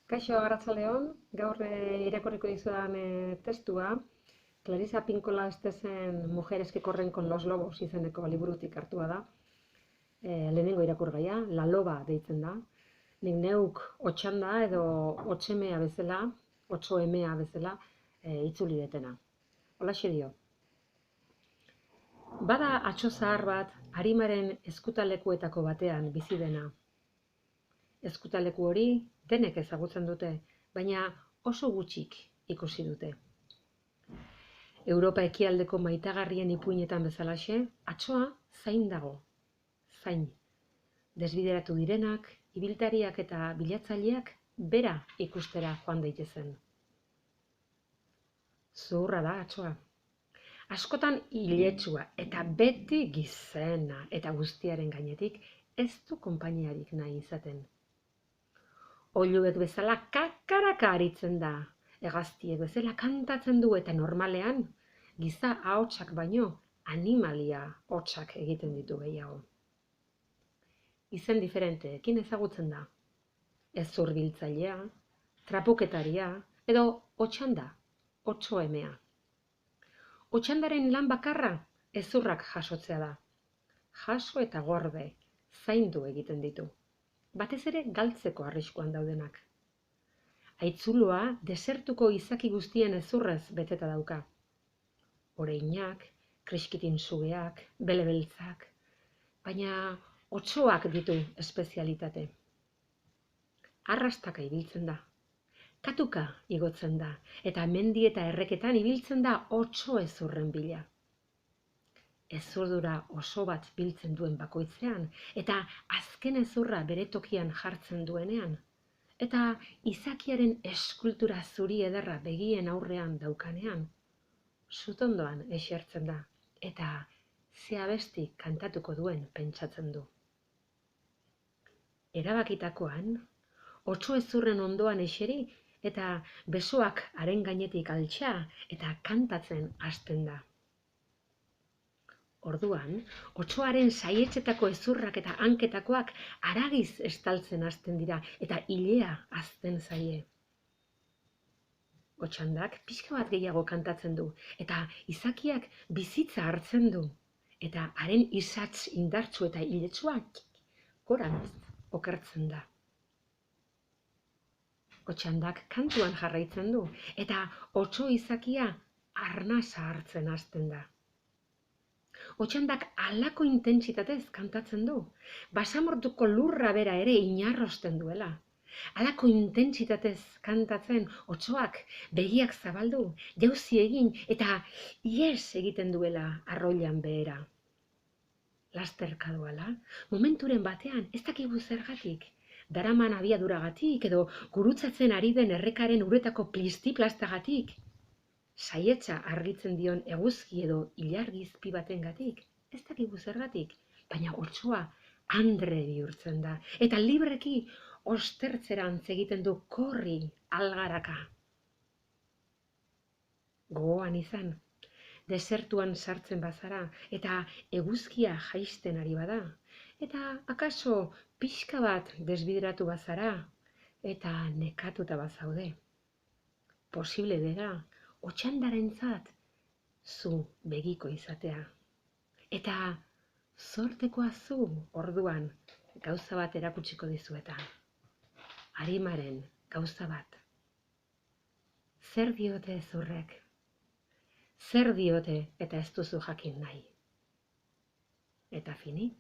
Kaixo, arratsaldeon, gaur irakurriko dizudan testua, Clarisa Pinkola Estezen Mujeres que corren con los lobos izeneko liburutik hartua da. Lehenengo irakurgaia, La Loba deitzen da. Nik neuk otxanda edo otxemea bezala, otxoemea bezala, itzuli detena. Holaxe dio. Bada atso zahar bat, arimaren ezkutalekuetako batean bizi dena. Ezkutaleku hori denek ezagutzen dute, baina oso gutxik ikusi dute. Europa ekialdeko maitagarrien ipuinetan bezalaxe, atsoa zain dago. Zain. Desbideratu direnak, ibiltariak eta bilatzaileak bera ikustera joan daitezen. Zuhurra da atsoa. Askotan iletsua eta beti gizena eta guztiaren gainetik ez du konpainiarik nahi izaten. Oiluek bezala kakaraka aritzen da, hegaztiek bezala kantatzen du eta normalean, giza ahotsak baino animalia hotsak egiten ditu gehiago. Izen diferenteekin ezagutzen da. Ez zurbiltzailea, trapuketaria edo otxanda, otxoemea. Otxandaren lan bakarra hezurrak jasotzea da. Jaso eta gorde, zaindu egiten ditu. Batez ere galtzeko arriskuan daudenak. Aitzuloa desertuko izaki guztien hezurrez beteta dauka. Oreinak, kriskitin sugeak, bele-beltzak, baina otsoak ditu espezialitate. Arrastaka ibiltzen da, katuka igotzen da, eta mendi eta erreketan ibiltzen da otso hezurren bila. Hezurdura oso bat biltzen duen bakoitzean, eta azken hezurra bere tokian jartzen duenean, eta izakiaren eskultura zuri ederra begien aurrean daukanean, sutondoan esertzen da, eta ze abesti kantatuko duen pentsatzen du. Erabakitakoan, otso hezurren ondoan eseri, eta besoak haren gainetik altxa eta kantatzen hasten da. Orduan, otsoaren saietxetako hezurrak eta hanketakoak haragiz estaltzen hasten dira eta ilea hazten zaie. Otxandak pixka bat gehiago kantatzen du eta izakiak bizitza hartzen du eta haren isats indartsu eta iletsuak gorantz okertzen da. Otxandak kantuan jarraitzen du eta otso izakia arnasa hartzen hasten da. Otxandak halako intentsitatez kantatzen du, basamortuko lurra bera ere inarrosten duela. Halako intentsitatez kantatzen otsoak begiak zabaldu, jauzi egin eta ihes egiten duela arroilan behera. Lasterka doala, momenturen batean ez dakigu zergatik, daraman abiaduragatik edo gurutzatzen ari den errekaren uretako plisti-plastagatik, saietza argitzen dion eguzki edo ilargizpi batengatik, ez dakigu zergatik, baina otsoa andre bihurtzen da, eta libreki ostertzerantz egiten du korri algaraka. Gogoan izan, desertuan sartzen bazara, eta eguzkia jaisten ari bada, eta akaso pixka bat desbideratu bazara, eta nekatuta bazaude. Posible dela, otxandarentzat zu begiko izatea. Eta zortekoa zu orduan gauza bat erakutsiko dizueta. Arimaren gauza bat. Zer diote hezurrek? Zer diote eta ez duzu jakin nahi? Eta fini?